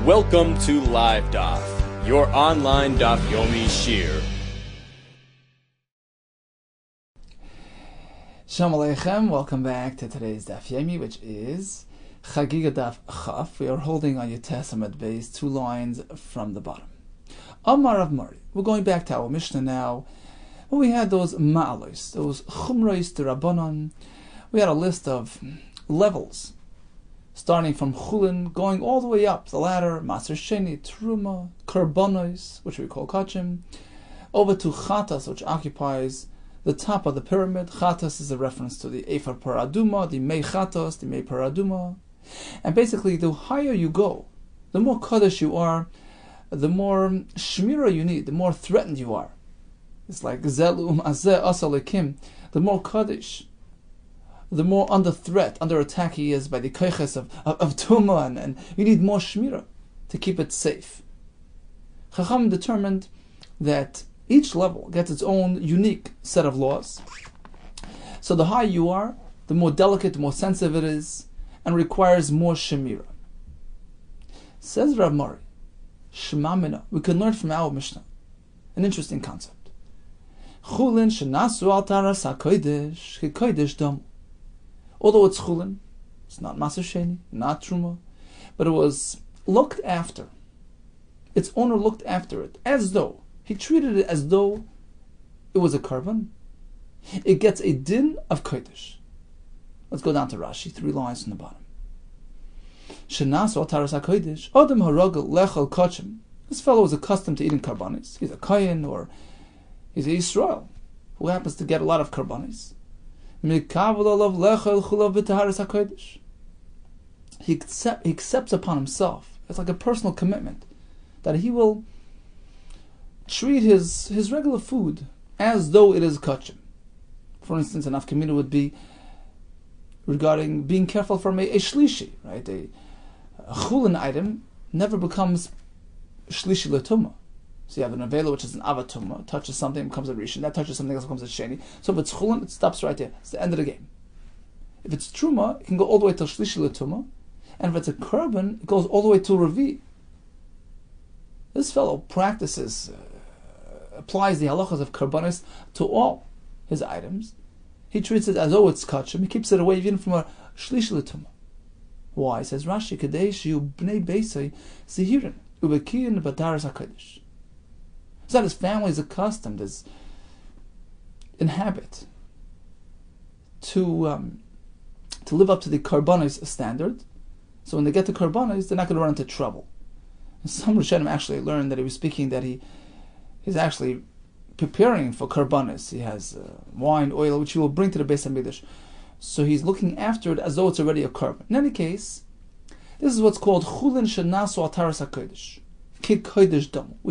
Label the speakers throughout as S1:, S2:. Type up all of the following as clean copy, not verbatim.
S1: Welcome to Live Daf, your online Daf Yomi Shir.
S2: Shalom Aleichem, welcome back to today's Daf Yomi, which is CHAGGIGA Daf Chaf. We are holding on your Testament base, 2 lines from the bottom. Amar of Mari. We're going back to our Mishnah now. Well, we had those ma'alos, those chumros to Rabbanon. We had a list of levels, starting from chulin, going all the way up the ladder, maser sheni, truma, karbonos, which we call kachim, over to chatas, which occupies the top of the pyramid. Chatas is a reference to the Ephar Paraduma, the Mei Chatas, the Mei Paraduma. And basically, the higher you go, the more Kaddish you are, the more Shmira you need, the more threatened you are. It's like Zelum Azeh Asalekim. The more Kaddish, the more under threat, under attack he is by the Keiches of Tumah, and you need more Shmira to keep it safe. Chacham determined that each level gets its own unique set of laws. So the higher you are, the more delicate, the more sensitive it is, and requires more Shemira. Says Rav Mari, Shema Mina, we can learn from our Mishnah an interesting concept. Chulin shenasu al taras hakodesh kekodesh damu. Although it's chulin, it's not maser sheni, not truma, but it was looked after. Its owner looked after it as though he treated it as though it was a korban. It gets a din of kodesh. Let's go down to Rashi, 3 lines from the bottom. Shenas al taras hakodesh adam haragel lechal kachim. This fellow is accustomed to eating karbanis. He's a kohen or he's a Yisrael who happens to get a lot of karbanis. He accepts upon himself, it's like a personal commitment, that he will treat his regular food as though it is kachim. For instance, an afkamina would be regarding being careful from a shlishi, right? A chulin item never becomes shlishi letumah. So you have an avela, which is an avatuma, touches something, becomes a rishon. That touches something else, becomes a sheni. So if it's chulin, it stops right there. It's the end of the game. If it's truma, it can go all the way to shlishi letuma, and if it's a korban, it goes all the way to revi. This fellow practices, applies the halachas of korbanis to all his items. He treats it as though it's kachim. He keeps it away even from a shlishi letuma. Why? Says Rashi, kadesh yu bnei beisai zehirin ubekiyin b'daras hakodesh. So that his family is accustomed, is in habit to live up to the karbanos standard. So when they get to karbanos, they're not going to run into trouble. And some Rishonim actually learned that he was speaking that he's actually preparing for karbanos. He has wine, oil, which he will bring to the Beis HaMikdash. So he's looking after it as though it's already a korban. In any case, this is what's called chulin shenasu al taras hakodesh. We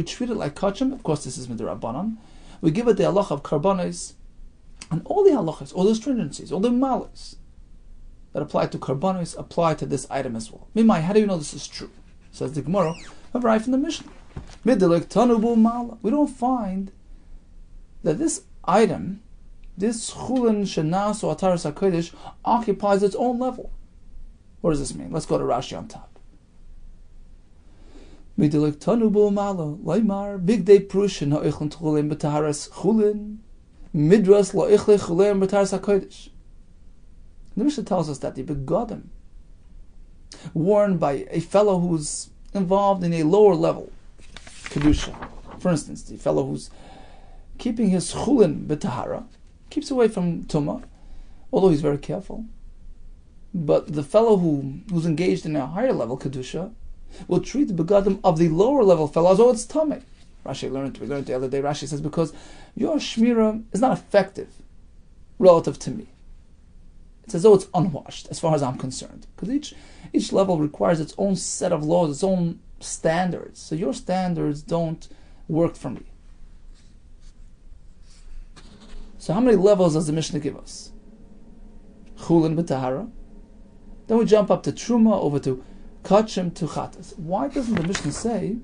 S2: treat it like kachim. Of course, this is midrabanan. We give it the halacha of karbanos, and all the halachas, all the stringencies, all the malas that apply to karbanos apply to this item as well. Mimai, how do you know this is true? Says the Gemara, right from the Mishnah. We don't find that this item, this chulin shenas or ataras hakodesh, occupies its own level. What does this mean? Let's go to Rashi on top. Big day prushin ha'ichlin tchulim b'taharas chulin midras la'ichle chulim b'taharas hakodesh. The Mishnah tells us that the begadim worn by a fellow who's involved in a lower level kedusha. For instance, the fellow who's keeping his chulin b'tahara, keeps away from tumah, although he's very careful. But the fellow who's engaged in a higher level kedusha will treat the begadim of the lower level fellow as though it's tamei. We learned the other day. Rashi says because your shmira is not effective relative to me. It's as though it's unwashed, as far as I'm concerned. Because each level requires its own set of laws, its own standards. So your standards don't work for me. So how many levels does the Mishnah give us? Chulin b'tahara. Then we jump up to truma, over to kachim, to chatas. Why doesn't the Mishnah say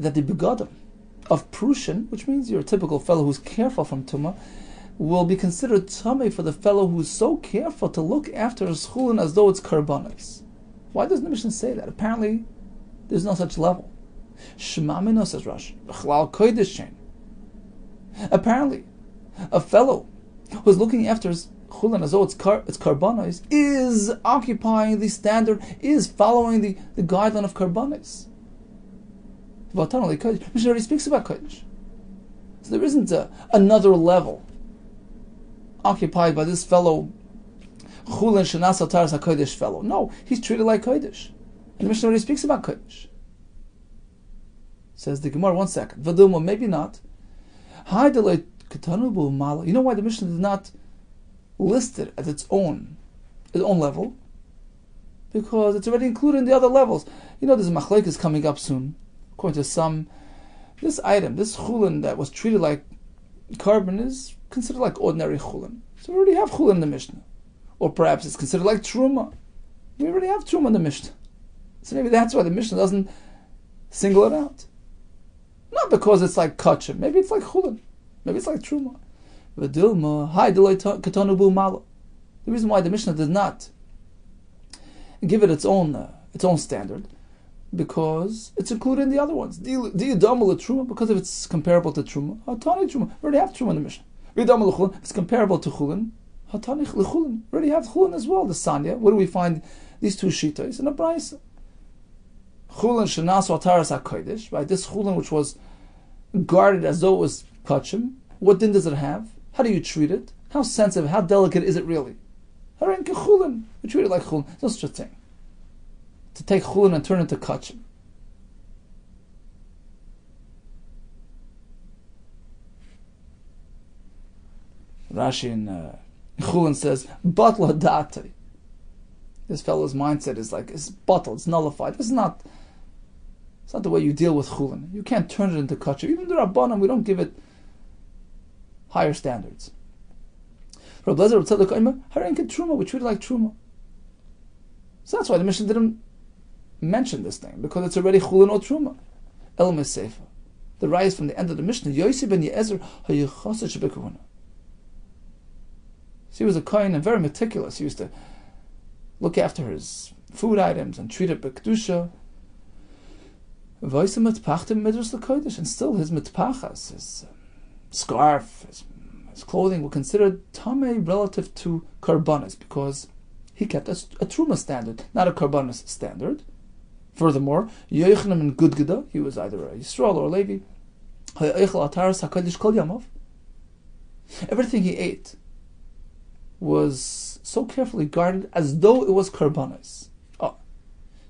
S2: that the begadim of prushin, which means you're a typical fellow who's careful from tumah, will be considered tamei for the fellow who's so careful to look after his chulin as though it's karbanos? Why doesn't the Mishnah say that? Apparently, There's no such level. Shemamino, says Rashi. B'chlal kodesh shein. Apparently, a fellow who's looking after his chulin as though it's karbanos is occupying the standard, is following the guideline of karbanos. Mishnah already speaks about kodesh. So there isn't another level occupied by this fellow chulin shenas ataras hakodesh fellow. No, he's treated like kodesh. And Mishnah already speaks about kodesh. Says the Gemara, 1 second. Vaduma, maybe not. You know why the Mishnah did not list it at its own level? Because it's already included in the other levels. You know, there's a machlekes coming up soon. According to some, this item, this chulin that was treated like carbon is considered like ordinary chulin. So we already have chulin in the Mishnah. Or perhaps it's considered like truma. We already have truma in the Mishnah. So maybe that's why the Mishnah doesn't single it out. Not because it's like kachim. Maybe it's like chulin. Maybe it's like truma. The reason why the Mishnah did not give it its own standard, because it's included in the other ones. Truma, because if it's comparable to truma, hatani truma. We already have truma in the Mishnah. If it's comparable to chulin, hatani chulin. We already have chulin as well. The sanya. Where do we find these two shitas in a brayso? Chulin shenasu ataras hakodesh. Right, this chulin which was guarded as though it was kachim. What din does it have? How do you treat it? How sensitive, how delicate is it really? We treat it like chulin. There's no such a thing. To take chulin and turn it into kachim. Rashi in chulin says, batla dati. This fellow's mindset is bottled, it's nullified. It's not the way you deal with chulin. You can't turn it into kachim. Even the Rabbanim, we don't give it higher standards. Rabbi Truma, we treat it like truma. So that's why the Mishnah didn't mention this thing, because it's already chulin or truma. El Mesefa. The rise from the end of the Mishnah, Yossi ben Yezer hayichasach b'kahuna. So he was a kohen and very meticulous. He used to look after his food items and treat it b'kedusha. And still his mitpachas, his scarf, his clothing were considered tamei relative to karbanis, because he kept a truma standard, not a karbanis standard. Furthermore, Yochanan and Gudgada, he was either a Yisrael or a Levi. Everything he ate was so carefully guarded as though it was karbanis. Oh,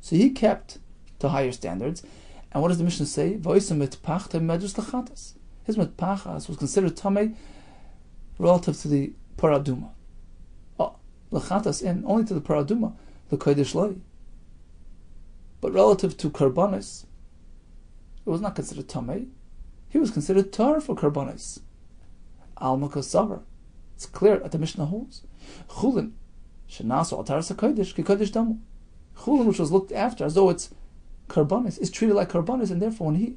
S2: so he kept to higher standards. And what does the Mishnah say? His mitpachas was considered tamei relative to the paraduma. Oh, lechatas in only to the paraduma, the kodesh loy. But relative to karbanis, it was not considered tamei. He was considered tar for karbanis. Alma kosavar. It's clear that the Mishnah holds. Chulin shenasu ataras hakodesh kikodesh damu. Chulin, which was looked after as though it's karbanis, is treated like karbanis, and therefore when he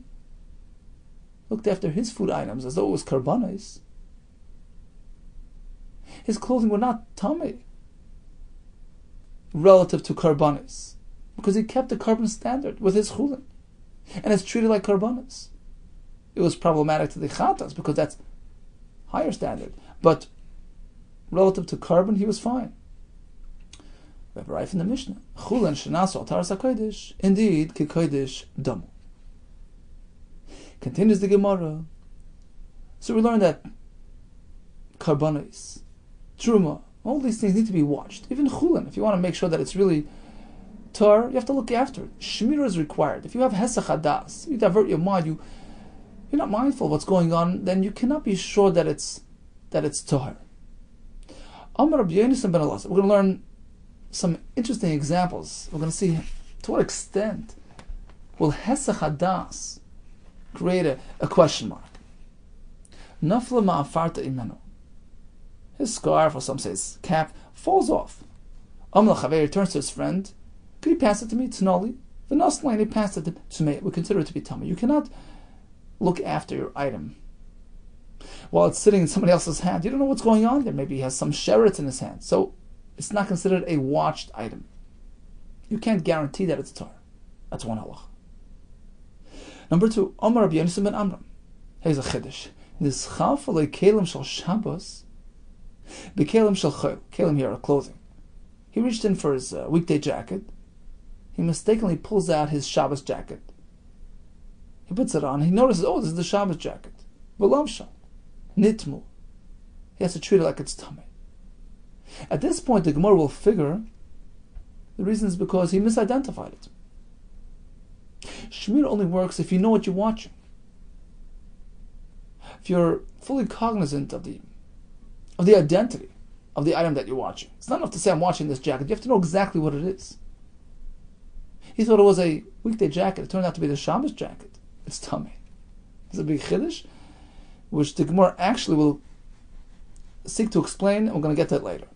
S2: looked after his food items as though it was karbanis, his clothing were not tamei relative to karbanis, because he kept the carbon standard with his chulin, and it's treated like karbanis. It was problematic to the chatas because that's higher standard, but relative to carbon he was fine. We have a right from the Mishnah. Chulin shenasu ataras hakodesh, indeed kikodesh damu. Continues the Gemara. So we learn that karbanos, truma, all these things need to be watched. Even chulin, if you want to make sure that it's really tar, you have to look after it. Shmira is required. If you have hesach hadas, you divert your mind, you're not mindful of what's going on, then you cannot be sure that it's tar. Amar Rabbi Yehuda ben Elazar. We're going to learn some interesting examples. We're going to see to what extent will hesach hadas create a question mark. Nafla ma'afarta imenu. His scarf, or some say his cap, falls off. Amla Chaver turns to his friend. Could he pass it to me? Tnoli. V'nosla, he passed it to me. We consider it to be tummy. You cannot look after your item while it's sitting in somebody else's hand. You don't know what's going on there. Maybe he has some sheretz in his hand. So it's not considered a watched item. You can't guarantee that it's tar. That's one halach. Number 2, Omar Rabbi Yehuda ben Amram. Here's a chiddush. This chafalei kelim shel Shabbos, bekelim shel chayil. Kelim here are clothing. He reached in for his weekday jacket. He mistakenly pulls out his Shabbos jacket. He puts it on. He notices, oh, this is the Shabbos jacket. V'lavsha. Nitmu. He has to treat it like it's tummy. At this point, the Gemara will figure the reason is because he misidentified it. Shmir only works if you know what you're watching. If you're fully cognizant of the identity of the item that you're watching. It's not enough to say, I'm watching this jacket. You have to know exactly what it is. He thought it was a weekday jacket. It turned out to be the Shabbos jacket. It's tummy. It's a big chiddush, which the Gemara actually will seek to explain, and we're going to get to it later.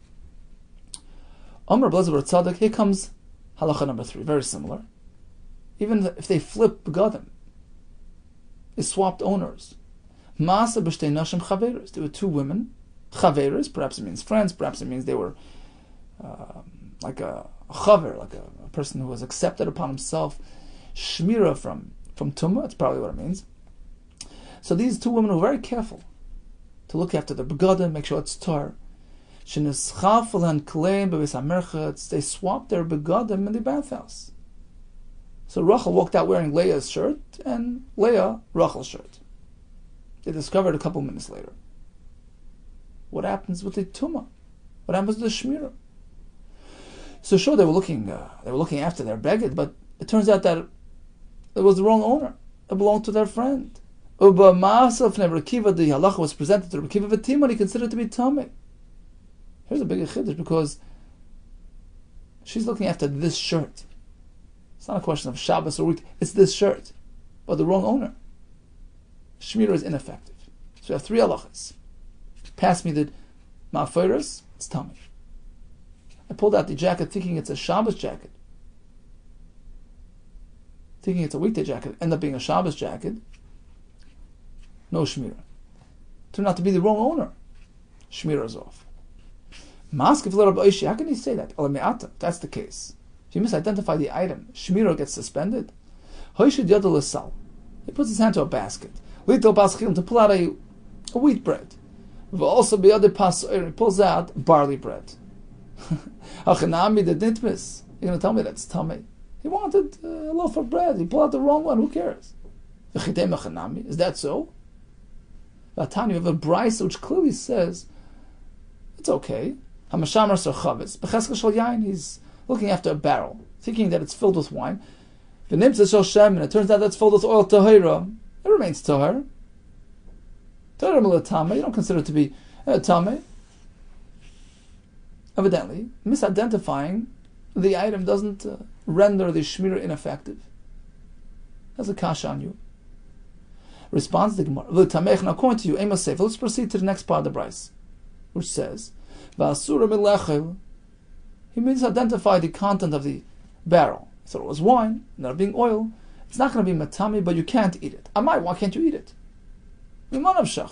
S2: Amr Blazer Tzaddik, here comes halacha number 3, very similar. Even if they flip begadim, they swapped owners. Masa b'shtei nashim chaveros. There were 2 women, chaveros, perhaps it means friends, perhaps it means they were like a chaver, like a person who was accepted upon himself, shmira from tumah, that's probably what it means. So these 2 women were very careful to look after the begadim, make sure it's tar. They swapped their begadim in the bathhouse. So Rachel walked out wearing Leah's shirt, and Leah Rachel's shirt. They discovered a couple minutes later. What happens with the tumah? What happens with the shmira? So sure, they were looking after their beged, but it turns out that it was the wrong owner. It belonged to their friend. Uba Ma'asaf Rabbi Akiva, the halacha was presented to Rabbi Akiva v'timah, he considered it to be tummy. Here's a bigger chiddush, because she's looking after this shirt. It's not a question of Shabbos or week. It's this shirt, but the wrong owner. Shmira is ineffective. So we have 3 halachas. Pass me the ma'afiras, it's tummy. I pulled out the jacket thinking it's a Shabbos jacket, thinking it's a weekday jacket, ended up being a Shabbos jacket. No shmira. Turned out to be the wrong owner. Shmira is off. How can you say that? If that's the case, if you misidentify the item, shmira gets suspended. He puts his hand to a basket to pull out a wheat bread. He pulls out barley bread. You're going to tell me that's tummy? He wanted a loaf of bread. He pulled out the wrong one. Who cares? Is that so? You have a brisa which clearly says it's okay. He's looking after a barrel, thinking that it's filled with wine. And it turns out that's filled with oil tahira. It remains tahir. You don't consider it to be tameh. Evidently, misidentifying the item doesn't render the shmira ineffective. That's a kasha on you. Responds the Gemara. Now, according to you, let's proceed to the next part of the brisa, which says, he misidentified the content of the barrel. He thought it was wine, not being oil. It's not going to be matami, but you can't eat it. Amai, why can't you eat it?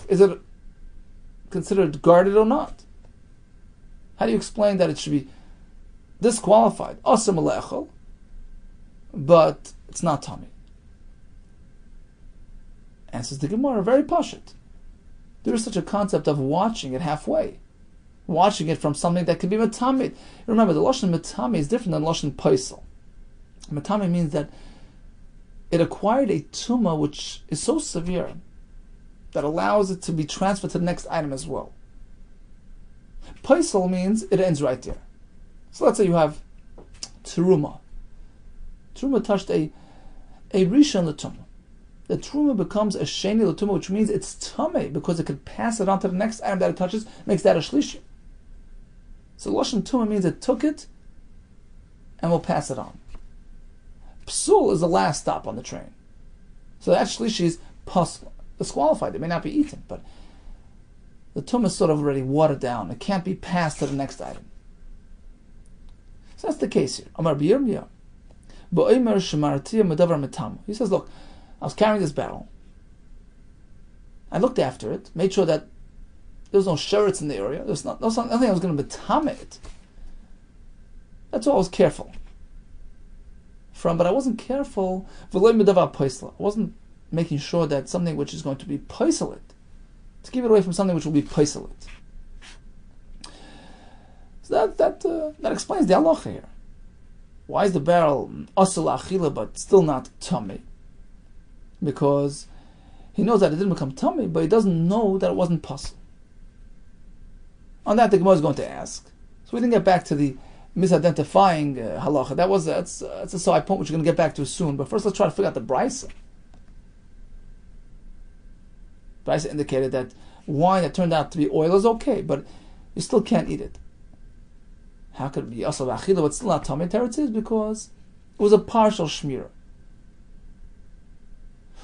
S2: Is it considered guarded or not? How do you explain that it should be disqualified? But it's not tummy. Answers the Gemara, very pashut. There is such a concept of watching it halfway. Watching it from something that could be matami. Remember, the lashon matami is different than lashon paisel. Matami means that it acquired a tumah which is so severe that allows it to be transferred to the next item as well. Paisel means it ends right there. So let's say you have teruma. Teruma touched a rishon l'tumah. The truma becomes a sheni l'tumah, which means it's tameh because it could pass it on to the next item that it touches, makes that a shlishi. So lashon tumah means it took it and will pass it on. Psul is the last stop on the train. So that shlishi is disqualified. It may not be eaten, but the tumah is sort of already watered down. It can't be passed to the next item. So that's the case here. Amar b'yirmiyah. He says, look, I was carrying this barrel. I looked after it, made sure that there was no sherets in the area. There was nothing I was going to betame it. That's all I was careful from, but I wasn't careful. I wasn't making sure that something which is going to be paisalit, to keep it away from something which will be paisalit. So that explains the halacha here. Why is the barrel asal achila but still not tummy? Because he knows that it didn't become tummy, but he doesn't know that it wasn't pasul. On that, the Gemara is going to ask. So we didn't get back to the misidentifying halacha. That's a side point which we're going to get back to soon. But first, let's try to figure out the brisa. Brisa indicated that wine that turned out to be oil is okay, but you still can't eat it. How could it be asal achila but still not tummy? Teretz is because it was a partial shmira.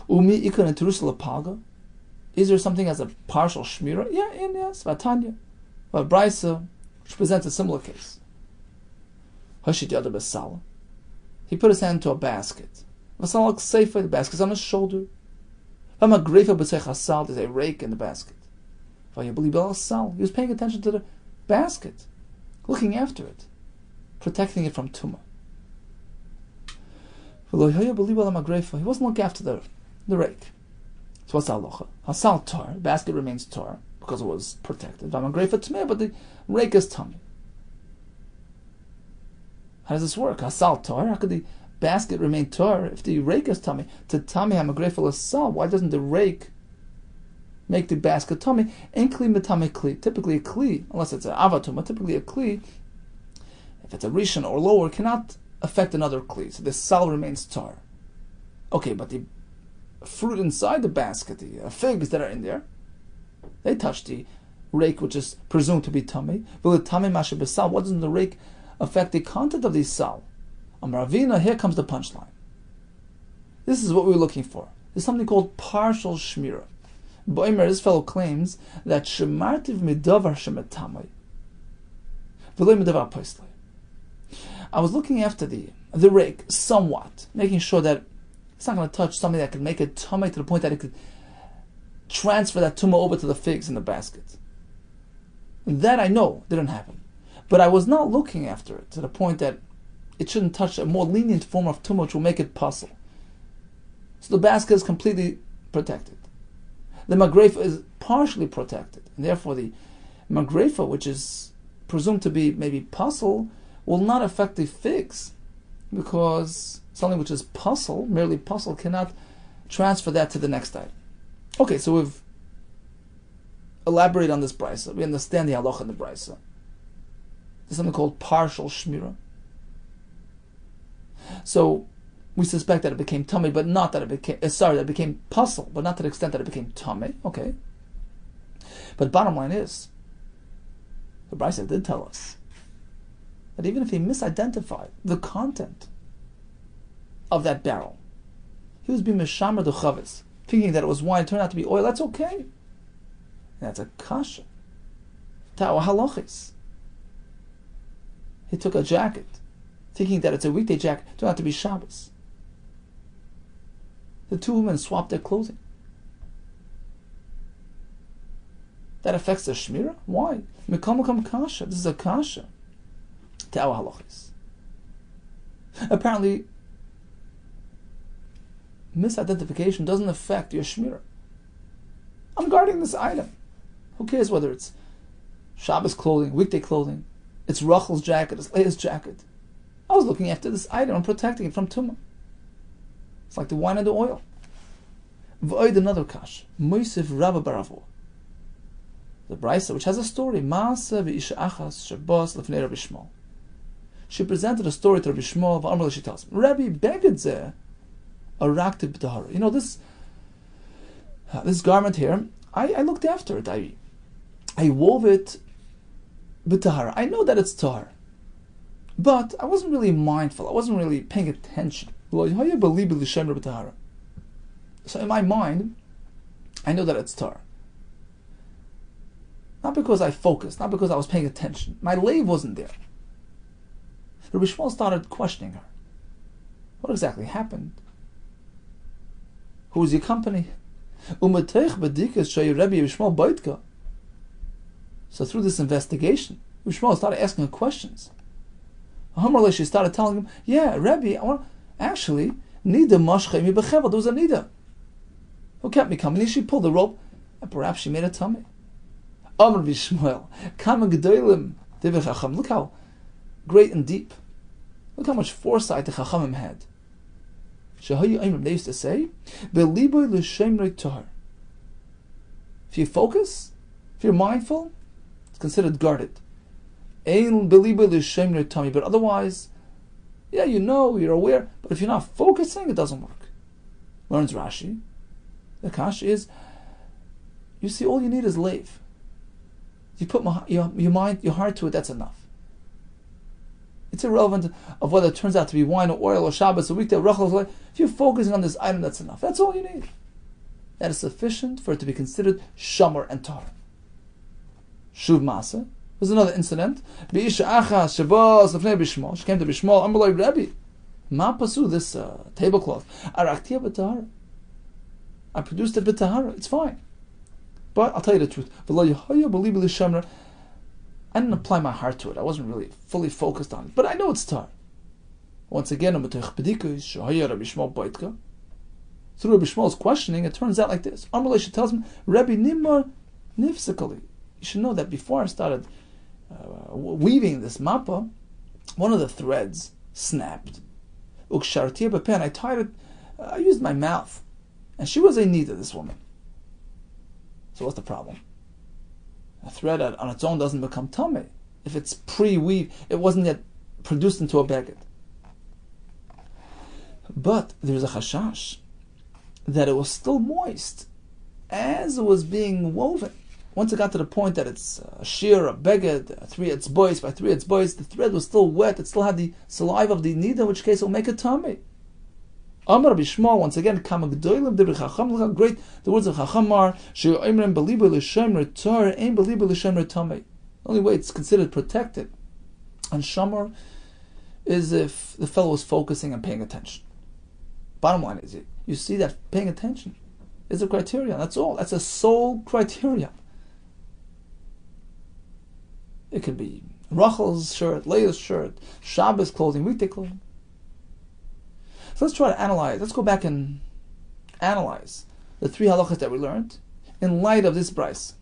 S2: Umi ikon and terusala paga. Is there something as a partial shmira? Yeah, yes, vatanya. But brisa, which presents a similar case. Hashid yada besala. He put his hand into a basket. Vasal seifa, the basket's on his shoulder. V'magrefa b'tzei chasal, there's a rake in the basket. V'yabli b'al sal. He was paying attention to the basket, looking after it, protecting it from tumah. He wasn't looking after the rake. So what's halacha? Hasal tar, the basket remains tar because it was protected. V'magrefa tmei, but the rake is tummy. How does this work? Hasal tar, how could the basket remain tar if the rake is tummy? To tummy hamagrefa l'sal, why doesn't the rake make the basket tummy? En kli metame kli. Typically a kli, unless it's an avatuma, typically a kli, if it's a rishon or lower, cannot affect another kli. So the sal remains tar. Okay, but the fruit inside the basket, the figs that are in there, they touch the rake, which is presumed to be tummy. What doesn't the rake affect the content of the sal? Amaravina, here comes the punchline. This is what we were looking for. There's something called partial shmira. Boimer, this fellow claims that shemartiv midavar shemetamai, v'lo midavar poislei. I was looking after the rake somewhat, making sure that it's not going to touch something that could make it tummy to the point that it could transfer that tumah over to the figs in the basket. That I know didn't happen. But I was not looking after it to the point that it shouldn't touch a more lenient form of tumah which will make it pasul. So the basket is completely protected. The magrefa is partially protected. And therefore the magrefa, which is presumed to be maybe pasul, will not affect the figs, because something which is pasul, merely pasul, cannot transfer that to the next item. Okay, so we've elaborated on this brisa. We understand the halacha in the brisa. There's something called partial shmira. So we suspect that it became tummy, but not that it became that it became pasul, but not to the extent that it became tummy. Okay. But bottom line is, the brisa did tell us that even if he misidentified the content of that barrel, he was being mishamer the chavis, thinking that it was wine, it turned out to be oil. That's okay. And that's a kasha. Ta'o halachis. He took a jacket, thinking that it's a weekday jacket, turned out to be Shabbos. The two women swapped their clothing. That affects the shmira? Why? Mikam kasha. This is a kasha. Ta'o halachis. Apparently, misidentification doesn't affect your shmira. I'm guarding this item. Who cares whether it's Shabbos clothing, weekday clothing, it's Rachel's jacket, it's Leah's jacket. I was looking after this item and protecting it from tumah. It's like the wine and the oil. V'oid another kash. Moisef Rabba Baravo. The brisa, which has a story. Maaseh v'isha achas shabos lefnei Rabbi Shmuel. She presented a story to Rabbi Shmuel. V'amar she tells him, Rabbi beged araktiv b'tahara. You know, this garment here, I looked after it. I wove it b'tahara. I know that it's tahar, but I wasn't really mindful. I wasn't really paying attention. So in my mind, I know that it's tahar. Not because I focused, not because I was paying attention. My lave wasn't there. Rabbi Shmuel started questioning her. What exactly happened? Who was your company? So through this investigation, Rabbi Shmuel started asking her questions. She started telling him, yeah, Rabbi, actually, Nida Mashchemi Bechevel, there was a Nida. who kept me company. She pulled the rope, and perhaps she made a tummy. Amr v'Shmuel, Kama Gedolim Divrei Chacham. Look how great and deep. Look how much foresight the Chachamim had. Shehayu Imrim, they used to say, Beliboy l'shemrei tahar. If you focus, if you're mindful, it's considered guarded. Ein beliboy l'shemrei tami. But otherwise, yeah, you know, you're aware, but if you're not focusing, it doesn't work. Learns Rashi. The kash is, you see, all you need is lave. You put your mind, your heart to it, that's enough. It's irrelevant of whether it turns out to be wine or oil or Shabbos or weekday or Rachel. If you're focusing on this item, that's enough. That's all you need. That is sufficient for it to be considered Shamar and Tar. Shuv Masa. There's another incident. She came to Bishmal. Amalai Rebbe. Ma pasu, this tablecloth. Araktia b'tahara. I produced it b'tahara. It's fine. But I'll tell you the truth. I didn't apply my heart to it. I wasn't really fully focused on it. But I know it's tar. Once again, through Rabbi Shmuel's questioning, it turns out like this. Amrullah tells him, Rabbi Nimar Nifsikali. You should know that before I started weaving this mappa, one of the threads snapped. And I tied it, I used my mouth. And she was a nida, this woman. So what's the problem? A thread on its own doesn't become tummy. If it's pre-weave, it wasn't yet produced into a baguette. But there's a chashash that it was still moist as it was being woven. Once it got to the point that it's a shear, a baguette, it's boys by three, it's boys, the thread was still wet, it still had the saliva of the nida, in which case it will make a tummy. Amar Rabbi Shmuel, once again, Kama Gedolim Divrei Chacham. Look how great the words of Chacham are. She'u Imrim Belibo L'Shemrei Tar, Ein Belibo L'Shemrei Tamei. The only way it's considered protected and Shamar is if the fellow is focusing and paying attention. Bottom line is, you see that paying attention is a criterion. That's all. That's a sole criterion. It could be Rachel's shirt, Leah's shirt, Shabbos clothing, weekday clothing. So let's try to analyze. Let's go back and analyze the three halachas that we learned in light of this bris.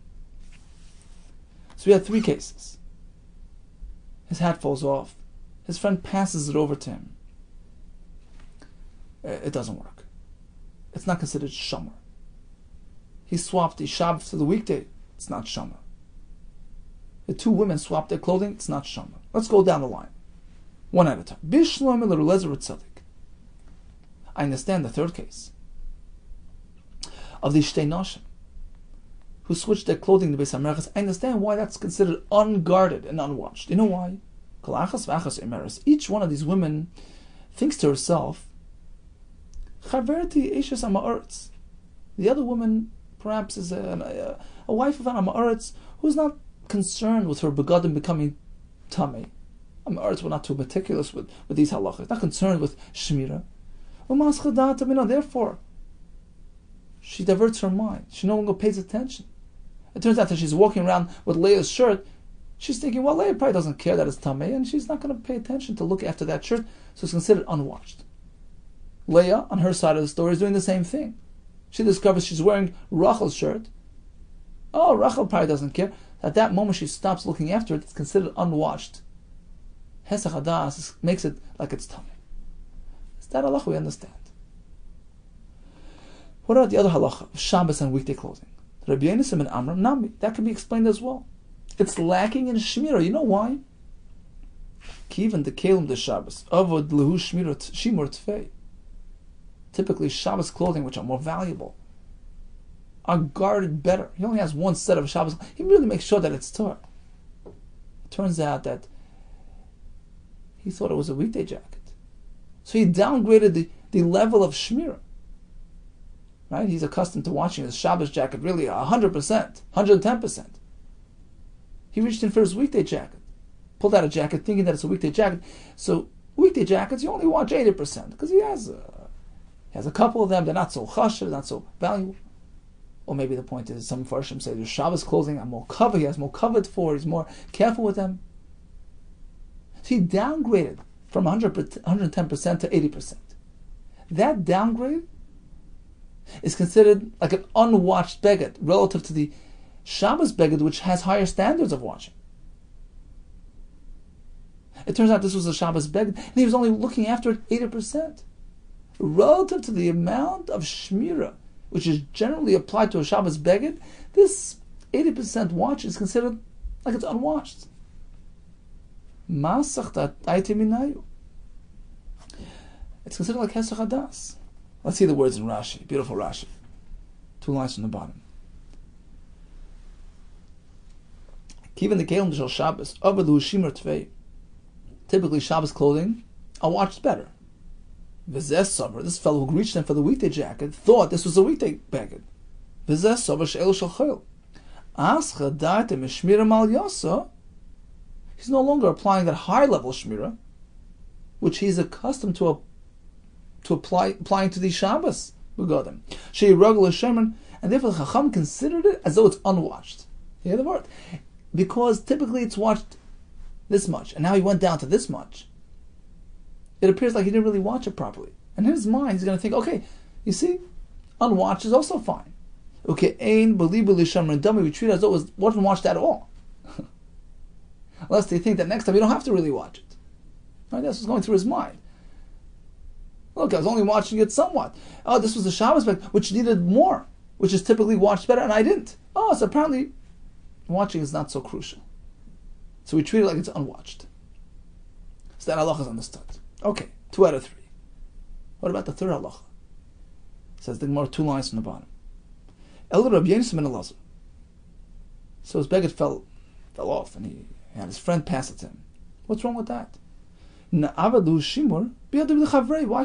S2: So we had three cases. His hat falls off. His friend passes it over to him. It doesn't work. It's not considered shomer. He swapped the Shabbos to the weekday. It's not shomer. The two women swapped their clothing. It's not shomer. Let's go down the line, one at a time. Bishloim l'Elezer Tzadik. I understand the third case of the Shtei Nashim who switched their clothing to Beis HaMerches. I understand why that's considered unguarded and unwatched. You know why? Each one of these women thinks to herself, Chaverti Eishes HaMa'aretz. The other woman perhaps is a wife of an HaMa'aretz who's not concerned with her begadim becoming tamei. HaMa'aretz were not too meticulous with these halachas, not concerned with shmira. Therefore, she diverts her mind. She no longer pays attention. It turns out that she's walking around with Leah's shirt. She's thinking, well, Leah probably doesn't care that it's tamei, and she's not going to pay attention to look after that shirt, so it's considered unwatched. Leah, on her side of the story, is doing the same thing. She discovers she's wearing Rachel's shirt. Oh, Rachel probably doesn't care. At that moment, she stops looking after it. It's considered unwatched. Hesach Hadas makes it like it's tamei. That halacha we understand. What about the other halacha of Shabbos and weekday clothing? Rabbi Yehuda and Amram Nami. That can be explained as well. It's lacking in shmira. You know why? Kiven the kelim the Shabbos avod lehu shimur tfei. Typically, Shabbos clothing, which are more valuable, are guarded better. He only has one set of Shabbos. He really makes sure that it's tar. It turns out that he thought it was a weekday jacket. So he downgraded the level of shmira. Right? He's accustomed to watching his Shabbos jacket really 100%, 110%. He reached in for his weekday jacket. Pulled out a jacket thinking that it's a weekday jacket. So weekday jackets, you only watch 80% because he has a couple of them. They're not so chashiv, not so valuable. Or maybe the point is, some Farshim say there's Shabbos clothing, I'm more covered, he has more covered for, he's more careful with them. So he downgraded from 110% to 80%. That downgrade is considered like an unwatched beged relative to the Shabbos beged, which has higher standards of watching. It turns out this was a Shabbos beged, and he was only looking after it 80%. Relative to the amount of shmira, which is generally applied to a Shabbos beged, this 80% watch is considered like it's unwatched. It's considered like Hesach Hadas. Let's see the words in Rashi. Beautiful Rashi. 2 lines from the bottom. Even the Kelim Shel Shabbos, Avadu Shimur Tvei. Typically, Shabbos clothing are watched better. V'zeh Sover, this fellow who reached them for the weekday jacket, thought this was a weekday beged. V'zeh Sover She'elu Shel Chol. Ascha Da'ate Mishmira Mal Yasa. He's no longer applying that high level shmira, which he's accustomed to applying to the Shabbos begadim. Shei Ragul Hashemen, and therefore the Chacham considered it as though it's unwatched. You hear the word? Because typically it's watched this much, and now he went down to this much. It appears like he didn't really watch it properly. And in his mind, he's going to think, okay, you see, unwatched is also fine. Okay, Ein Belibu Lishamar and Dummy, we treat it as though it wasn't watched at all. Unless they think that next time you don't have to really watch it. Right? That's what's going through his mind. Look, I was only watching it somewhat. Oh, this was the Shabbos beged, which needed more, which is typically watched better, and I didn't. Oh, so apparently watching is not so crucial. So we treat it like it's unwatched. So that halacha is understood. Okay, 2 out of 3. What about the third halacha? Says the Gemara 2 lines from the bottom. El Rabbi Yehuda ben Elazar. So his beged fell off, and he had his friend pass it to him. What's wrong with that? Why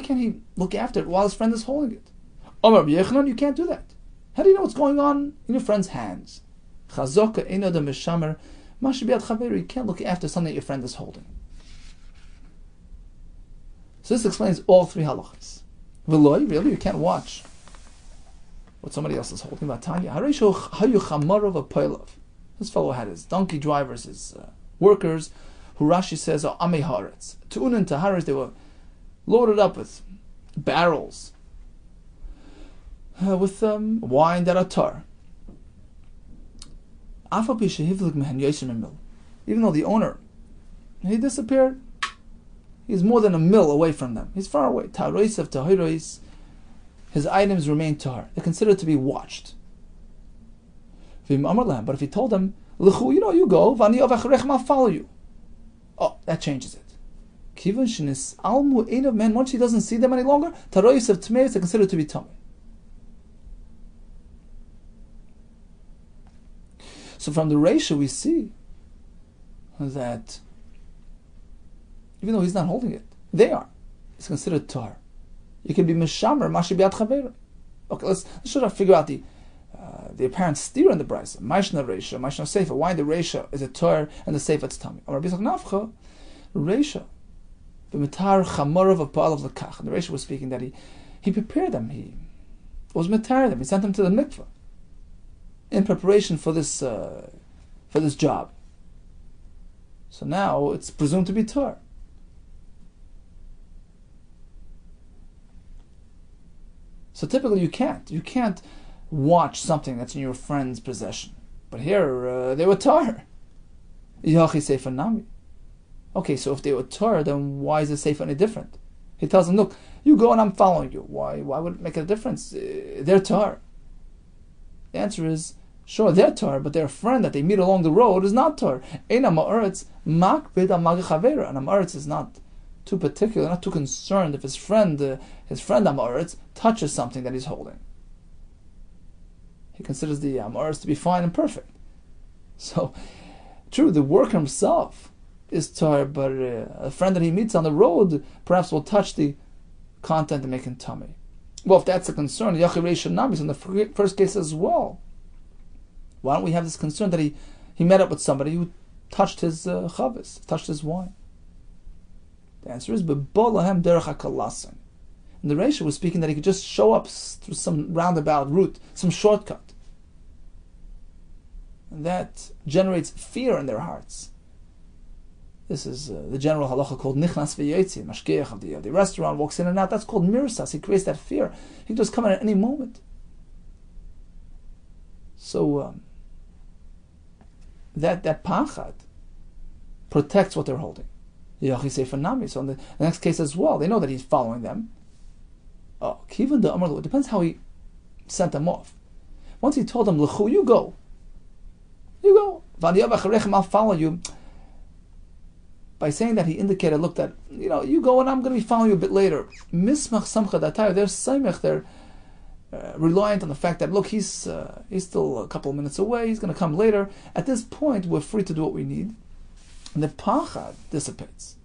S2: can't he look after it while his friend is holding it? Rabbi Yechanan, you can't do that. How do you know what's going on in your friend's hands? You can't look after something that your friend is holding. So this explains all 3 halachas. Really? You can't watch what somebody else is holding. This fellow had his donkey drivers, his workers, who Rashi says are amei haaretz. Tu'unin taharis, they were loaded up with barrels, with wine that are tar. Even though the owner, he disappeared, he's more than a mil away from them. He's far away. Tarois of tahirois, his items remain tar. They're considered to be watched. But if he told them, you go, I'll follow you. Oh, that changes it. Once he doesn't see them any longer, tarois of tmeis are considered to be tummy. So from the Reisha we see that even though he's not holding it, they are. It's considered tar. You can be mishamer, mashi biat chaver. Okay, let's try to figure out the apparent steer in the brisa. Maishna Reisha, Maishna Seifa. Why the Reisha is a tar and the Seifa it's tummy? Or Rabbi Nafcha, Reisha, b'mitar chamorov of pa'al of lekach. And the Reisha was speaking that he prepared them. He was mitar them. He sent them to the mikveh in preparation for this job. So now it's presumed to be tar. So typically you can't watch something that's in your friend's possession. But here, they were tar. Yachi Sefer Nami. Okay, so if they were tar, then why is the Sefer any different? He tells them, look, you go and I'm following you. Why would it make a difference? They're tar. The answer is, sure, they're tar, but their friend that they meet along the road is not tar. Eina ma'aretz makbid amag chavera. And a ma'aretz is not too particular, not too concerned if his friend Amoritz touches something that he's holding. He considers the Amoritz to be fine and perfect. So, true, the worker himself is tar, but a friend that he meets on the road perhaps will touch the content and make him tummy. Well, if that's a concern, Yachi Reisha Nami in the first case as well. Why don't we have this concern that he met up with somebody who touched his chavis, touched his wine? The answer is B'bolahem derech hakalasin. And the Reisha was speaking that he could just show up through some roundabout route, some shortcut. And that generates fear in their hearts. This is the general halacha called nichnas v'yotzi, mashgiach of the restaurant walks in and out. That's called mirsas. He creates that fear. He can just come in at any moment. So that pachad protects what they're holding. So in the next case as well, they know that he's following them. Oh, even the Amr, it depends how he sent them off. Once he told them, L'chu, you go. I'll follow you. By saying that, he indicated, look, that you go and I'm going to be following you a bit later. Mismach samcha datayr, they're samech, they're reliant on the fact that, look, he's still a couple of minutes away, he's going to come later. At this point, we're free to do what we need. And the pachad dissipates.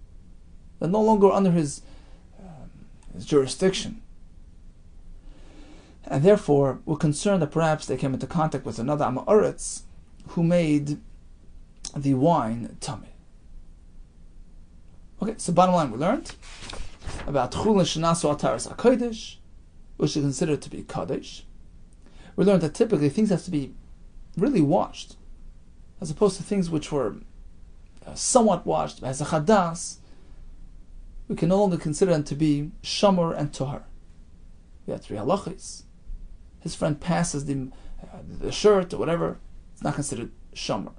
S2: They're no longer under his jurisdiction. And therefore, we're concerned that perhaps they came into contact with another Amoritz who made the wine tummy. Okay, so bottom line, we learned about Chulin Shenasu Ataras HaKodesh, which is considered to be Kodesh. We learned that typically things have to be really washed, as opposed to things which were somewhat washed. As a Chadas, we can no longer consider them to be Shomer and Tohar. We have 3 halachis. His friend passes the shirt or whatever, it's not considered Shomer.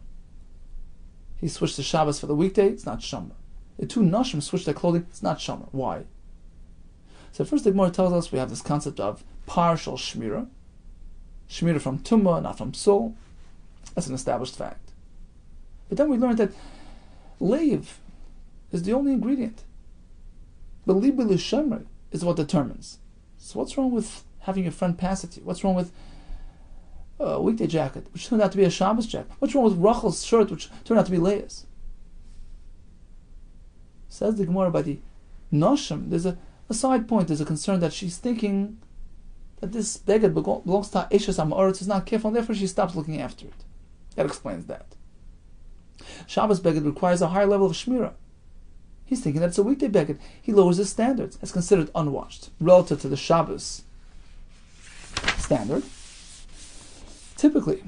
S2: He switched to Shabbos for the weekday, it's not Shomer. The 2 Nashim switched their clothing, it's not Shomer. Why? So first the Gemara tells us we have this concept of partial Shmira. Shmira from Tumma, not from Psul. That's an established fact. But then we learned that Leiv is the only ingredient. But Libi L'Shemer is what determines. So what's wrong with having your friend pass it to you? What's wrong with a weekday jacket, which turned out to be a Shabbos jacket? What's wrong with Rachel's shirt, which turned out to be Leah's? Says the Gemara by the Noshim, there's a side point, there's a concern that she's thinking that this beged belongs to Eshes HaMa'aretz, is not careful, and therefore she stops looking after it. That explains that. Shabbos beged requires a higher level of Shmira. He's thinking that it's a weekday beged. He lowers his standards. It's considered unwashed relative to the Shabbos standard. Typically,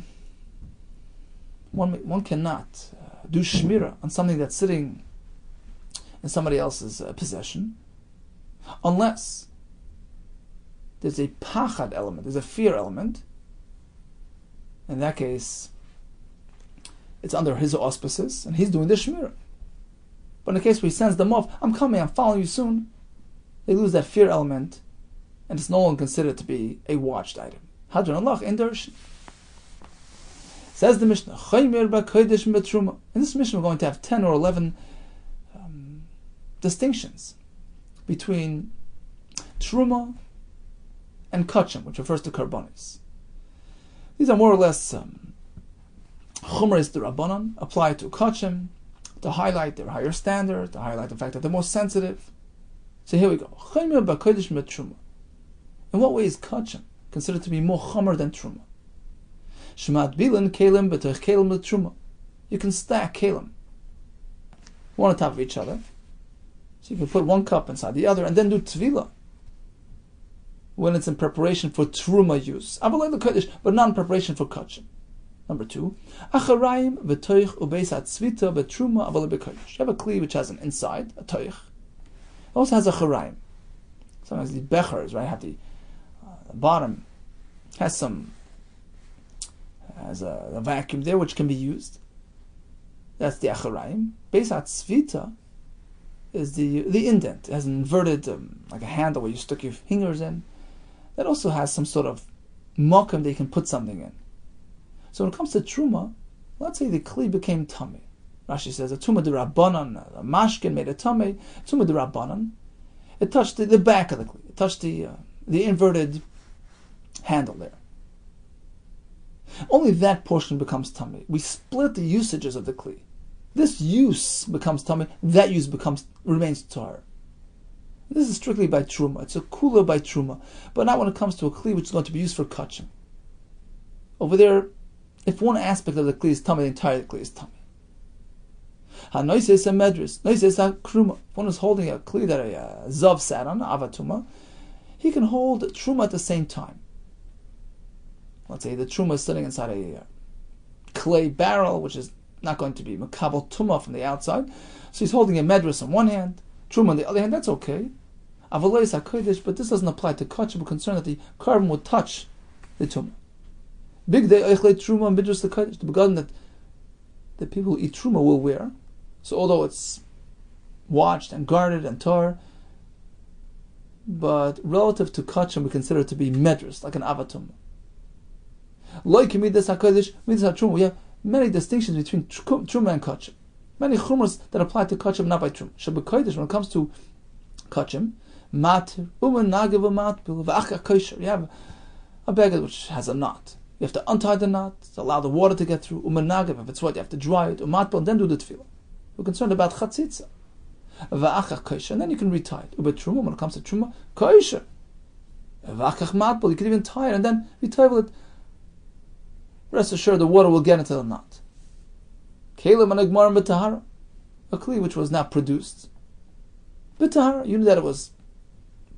S2: one cannot do Shmira on something that's sitting in somebody else's possession unless there's a pachad element, there's a fear element. In that case, it's under his auspices and he's doing the Shmira. But in the case where he sends them off, I'm coming, I'm following you soon, they lose that fear element and it's no longer considered to be a watched item. Hadran Allah in Darshan. Says the Mishnah, in this Mishnah we're going to have 10 or 11 distinctions between Truma and Kachim, which refers to Karbonis. These are more or less Chumres de Rabbanan, applied to Kachim, to highlight their higher standard, to highlight the fact that they're more sensitive. So here we go. In what way is Kachim considered to be more Chomer than Truma? Shmat Bilan Kalim B'Tech Kalim Truma. You can stack Kalim one on top of each other. So you can put one cup inside the other and then do Tvila when it's in preparation for Truma use. But not in preparation for Kachim. Number 2, Acharayim v'toich ubeis hatzvita v'truma aval b'kodesh. You have a kli which has an inside, a toich. It also has a charayim. Sometimes the bechers, right, have the bottom has a vacuum there which can be used. That's the acharayim. Beis hatzvita is the indent. It has an inverted, like a handle where you stick your fingers in. That also has some sort of mokum that you can put something in. So when it comes to Truma, let's say the Kli became Tummy. Rashi says, a Tumah de Rabbanan, a Mashkin made a Tummy, Tumah de Rabbanan. It touched the back of the Kli. It touched the inverted handle there. Only that portion becomes Tummy. We split the usages of the Kli. This use becomes Tummy, that use remains Tar. This is strictly by Truma. It's a Kula by Truma, but not when it comes to a Kli which is going to be used for Kachim. Over there, if one aspect of the Kli is tummy, the entire Kli is tummy. Ha-noises a medris, noises a kruma. If one is holding a Kli that a Zav sat on, avatuma, he can hold Truma at the same time. Let's say the Truma is sitting inside a clay barrel, which is not going to be Makabal Tuma from the outside. So he's holding a medris on one hand, Truma on the other hand, that's okay. Avalois HaKodesh, but this doesn't apply to Kachim. We're concerned that the carbon would touch the Tumah. Big day eichlei truma and midras l'kodesh. The begotten that the people who eat truma will wear. So although it's watched and guarded and tar, but relative to kachim, we consider it to be medras, like an avatum. Like midas hakodesh, midas hatruma, we have many distinctions between truma and kachim. Many chumras that apply to kachim, not by truma. Shabbikodesh, when it comes to kachim, matir, uman nagev matbil, v'achar kosher. You have a beggar which has a knot. You have to untie the knot, to allow the water to get through. Uman nagev, if it's wet, you have to dry it. Umatbil, and then do the tefillah. We're concerned about chatzitza. V'achar kosher, and then you can retie it. But truma, when it comes to truma, kosher. V'achar matbil, you can even tie it and then retie it. Rest assured, the water will get into the knot. Kelim and agmar b'tahara, a kli which was not produced. B'tahara, you knew that it was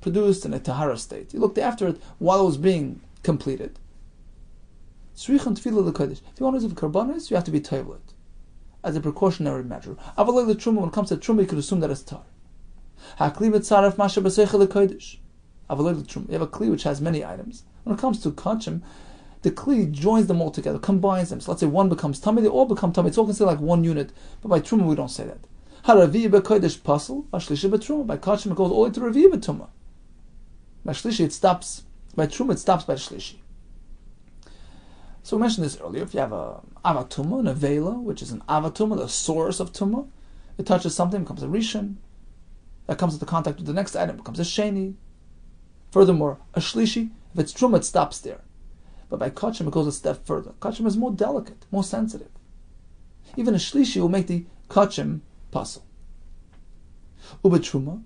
S2: produced in a tahara state. You looked after it while it was being completed. Tzrichan tefillah l'kodesh. If you want to use karbanis, you have to be tayvlet as a precautionary measure. Avalei the truma, when it comes to truma, you could assume that it's tar. Hakli b'tzaref masha b'seicha l'kodesh. Avalei the truma. You have a kli which has many items. When it comes to kachim, the kli joins them all together, combines them. So let's say one becomes tummy, they all become tummy. It's all considered like one unit. But by truma, we don't say that. Haravi b'kodesh pasel, b'shlishi b'truma. By kachim, it goes all the way to ravi b'truma. By shlishi, it stops. By truma, it stops by shlishi. So we mentioned this earlier. If you have a avatuma, an avela, which is an avatuma, the source of tuma, it touches something, becomes a rishon. That comes into contact with the next item, becomes a sheni. Furthermore, a shlishi, if it's truma, it stops there. But by kachim, it goes a step further. Kachim is more delicate, more sensitive. Even a shlishi will make the kachim puzzle. Uba truma,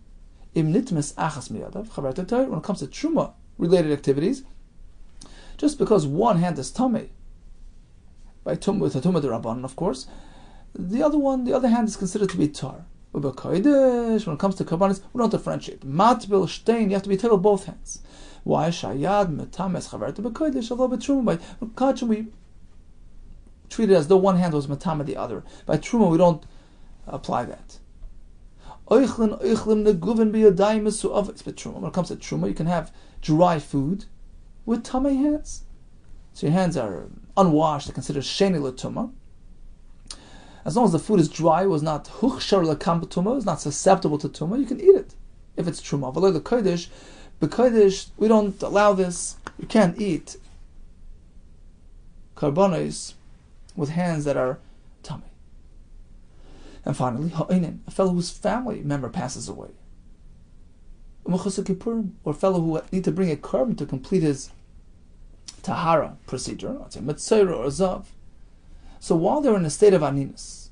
S2: im nitmes achas miyadav, chaver tetayr. When it comes to truma related activities, just because one hand is tummy, by tum with a tumah derabbanan, of course, the other hand is considered to be tar. Uba kodesh, when it comes to karbanis, we don't differentiate. Matbil shtein, you have to be table both hands. Why shayad metames chaverta b'kodesh? Although truma, by kachim we treat it as though one hand was metama the other. By truma we don't apply that. Oichlin neguvin b'yadayim mesu'avis. But truma, when it comes to truma, you can have dry food with tummy hands. So your hands are unwashed, they're considered sheni l'tuma. As long as the food is dry, was not huchshar l'kam b'tuma, is not susceptible to tuma, you can eat it if it's truma. V'lo l'kodesh. B'kodesh, we don't allow this. You can't eat karbonos with hands that are tummy. And finally, ha'inin, a fellow whose family member passes away. Or a fellow who need to bring a korban to complete his tahara procedure, let's say mitzayra or zav. So while they're in a state of aninus,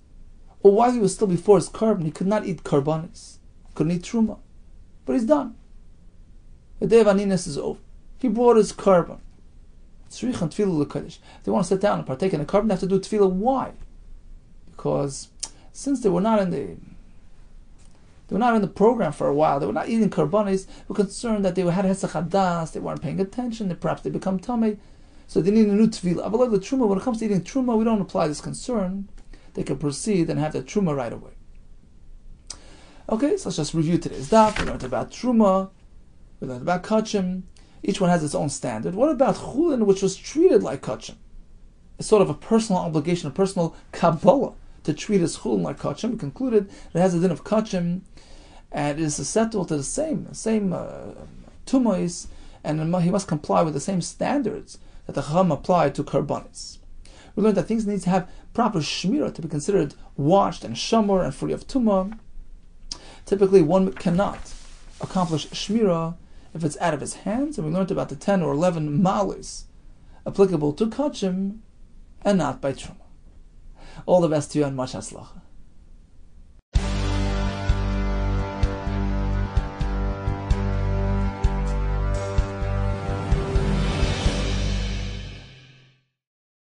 S2: or while he was still before his korban, he could not eat karbonos, couldn't eat truma, but he's done. The day of aninus is over. He brought his korban. Tzrichan tefillah l'kodesh. If they want to sit down and partake in a korban, they have to do tefillah. Why? Because since they were not in the program for a while, they were not eating karbanis, were concerned that they had hesach hadas, they weren't paying attention, and perhaps they become tummy, so they need a new tefillah. But the truma, when it comes to eating truma, we don't apply this concern. They can proceed and have the truma right away. Okay, so let's just review today's daf. We learned about truma, we learned about kachim. Each one has its own standard. What about chulin, which was treated like kachim? It's sort of a personal obligation, a personal kabbalah to treat as chulin like kachim. We concluded that it has a din of kachim, and it is susceptible to the same tumais, and he must comply with the same standards that the chacham applied to karbanis. We learned that things need to have proper shmirah to be considered washed and shamor and free of tumah. Typically, one cannot accomplish shmirah if it's out of his hands, and we learned about the 10 or 11 malis applicable to kachim and not by truma. All the best to you and much hatzlacha.